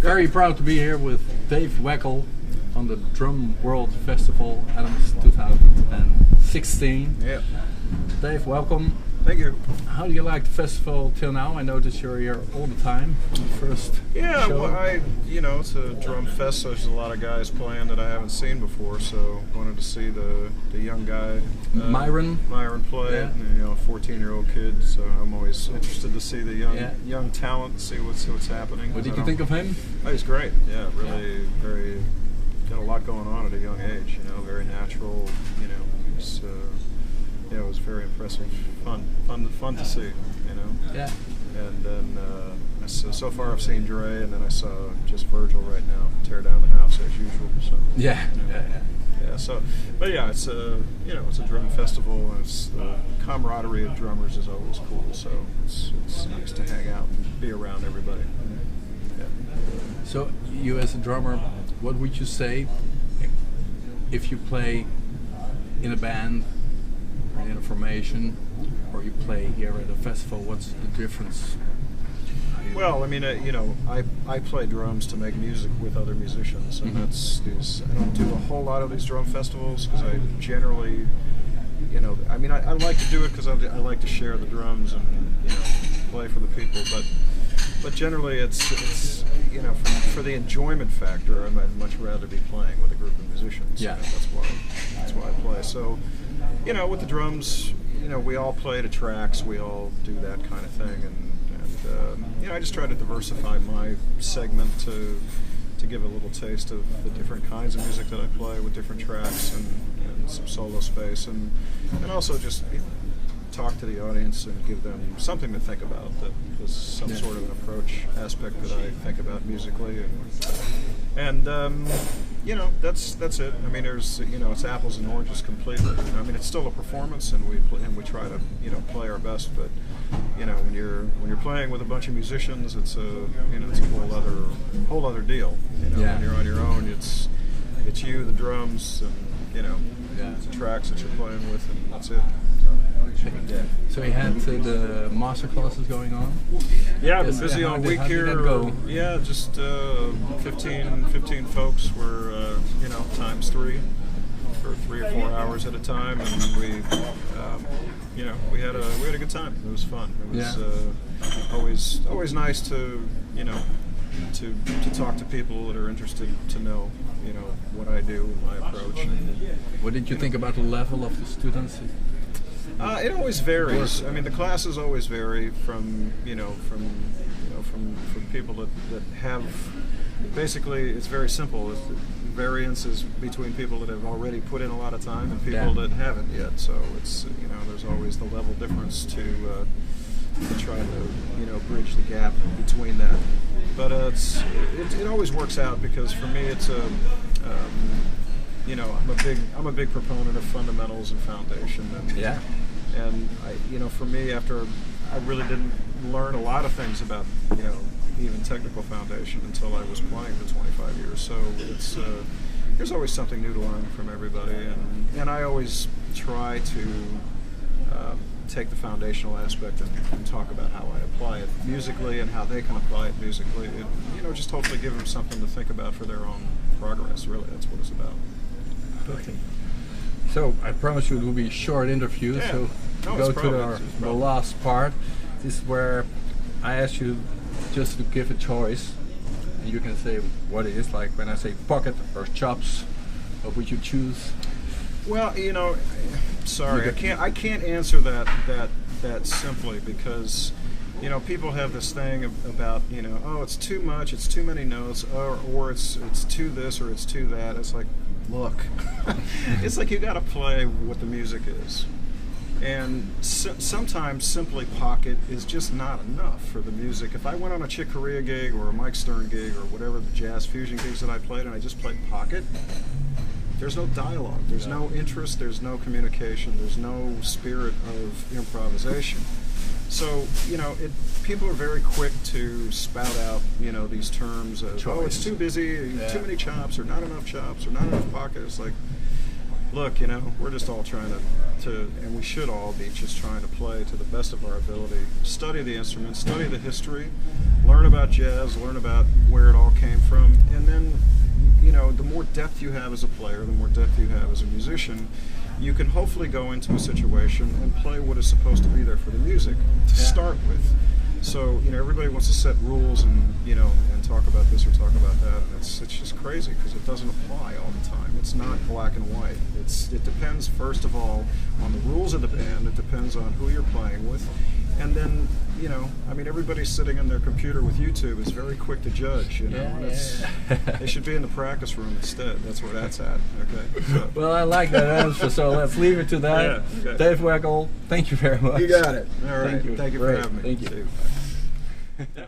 Very proud to be here with Dave Weckl on the Drumworld Festival, Adams 2016. Yeah. Dave, welcome. Thank you. How do you like the festival till now? I notice you're here all the time. First Yeah, show. well, it's a drum fest, so there's a lot of guys playing that I haven't seen before, so wanted to see the young guy, Myron play, yeah. 14-year-old kid, so I'm always interested to see the young talent, see what's happening. What did you think of him? Oh, he's great, yeah, really, very, got a lot going on at a young age, very natural, he's, yeah, it was very impressive, fun to see, Yeah. And then so far I've seen Dre, and then I saw just Virgil right now tear down the house as usual. So Yeah. yeah. So, but yeah, it's it's a drum festival, and it's the camaraderie of drummers is always cool. So it's nice to hang out and be around everybody. Yeah. So you as a drummer, what would you say if you play in a band or in a formation, or you play here at a festival? What's the difference? Well, I mean, I play drums to make music with other musicians, and I don't do a whole lot of these drum festivals because I generally, I like to do it because I like to share the drums and play for the people, but generally it's for the enjoyment factor, I'd much rather be playing with a group of musicians. Yeah, that's why I play. So, with the drums, we all play to tracks, we all do that kind of thing, and I just try to diversify my segment to give a little taste of the different kinds of music that I play with different tracks and some solo space, and also just talk to the audience and give them something to think about, that is some sort of an approach aspect that I think about musically, and that's it. I mean, there's it's apples and oranges completely. I mean, it's still a performance, and we try to play our best, but when you're playing with a bunch of musicians, it's a it's a whole other deal. When you're on your own, it's you, the drums, and the tracks that you're playing with, and that's it. Yeah. So you had the master classes going on? Yeah, I've been busy all week here. How did that go? Yeah, just 15 folks were times 3 for 3 or 4 hours at a time, and we we had a good time. It was fun. It was always nice to to talk to people that are interested to know what I do, my approach. What did you think about the level of the students? It always varies. I mean, the classes always vary from people that have. Basically, it's very simple. Variance is between people that have already put in a lot of time and people that haven't yet. So it's there's always the level difference to try to bridge the gap between that. But it always works out, because for me it's I'm a big proponent of fundamentals and foundation. And for me, after I really didn't learn a lot of things about even technical foundation until I was playing for 25 years. So it's there's always something new to learn from everybody, and I always try to take the foundational aspect and talk about how I apply it musically and how they can apply it musically. And, just hopefully give them something to think about for their own progress. Really, that's what it's about. Okay. So I promise you it will be a short interview. Yeah. So go to the last part. This is where I ask you just to give a choice, and you can say what it is. Like when I say pocket or chops, what would you choose? Well, sorry, I can't answer that simply, because people have this thing about oh, it's too much, it's too many notes, or it's too this or it's too that. It's like, look, it's like you got to play what the music is. And sometimes simply pocket is just not enough for the music. If I went on a Chick Corea gig or a Mike Stern gig or whatever the jazz fusion gigs that I played, and I just played pocket, there's no dialogue, there's no interest, there's no communication, there's no spirit of improvisation. So, people are very quick to spout out, these terms of, oh, it's too busy, too many chops, or not enough chops, or not enough pocket. It's like, look, we're just all trying to, and we should all be just trying to play to the best of our ability, study the instruments, study the history, learn about jazz, learn about where it all came from, and then, the more depth you have as a player, the more depth you have as a musician, you can hopefully go into a situation and play what is supposed to be there for the music to start with. So, everybody wants to set rules and, and talk about this or talk about that, and it's just crazy because it doesn't apply all the time. It's not black and white. It depends, first of all, on the rules of the band. It depends on who you're playing with. And then, everybody's sitting in their computer with YouTube is very quick to judge, They should be in the practice room instead. That's where that's at. Okay. So. Well, I like that answer, so let's leave it to that. Yeah, okay. Dave Weckl, thank you very much. You got it. All right. Thank you. Thank you for having me. Thank you. See you.